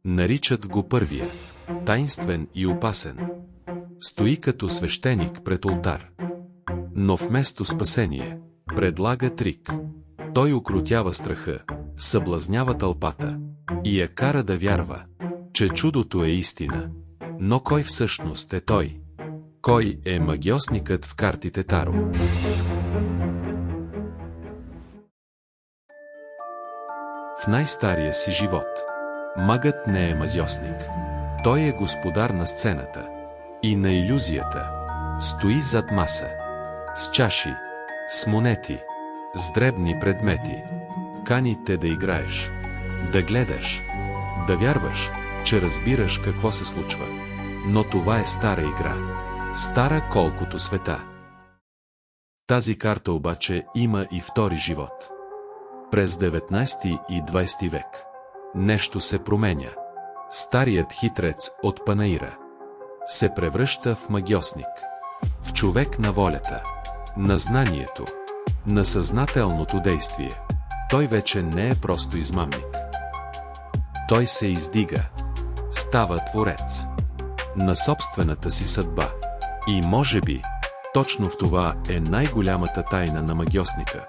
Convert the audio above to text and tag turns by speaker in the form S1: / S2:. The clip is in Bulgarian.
S1: Наричат го първия. Таинствен и опасен. Стои като свещеник пред олтар. Но вместо спасение, предлага трик. Той укротява страха, съблазнява тълпата и я кара да вярва, че чудото е истина. Но кой всъщност е той? Кой е магьосникът в картите Таро? В най-стария си живот магът не е магьосник. Той е господар на сцената и на илюзията. Стои зад маса, с чаши, с монети, с дребни предмети. Кани те да играеш, да гледаш, да вярваш, че разбираш какво се случва. Но това е стара игра. Стара колкото света. Тази карта обаче има и втори живот. През 19 и 20 век нещо се променя. Старият хитрец от Панаира се превръща в магьосник, в човек на волята, на знанието, на съзнателното действие. Той вече не е просто измамник. Той се издига, става творец на собствената си съдба. И може би, точно в това е най-голямата тайна на магьосника.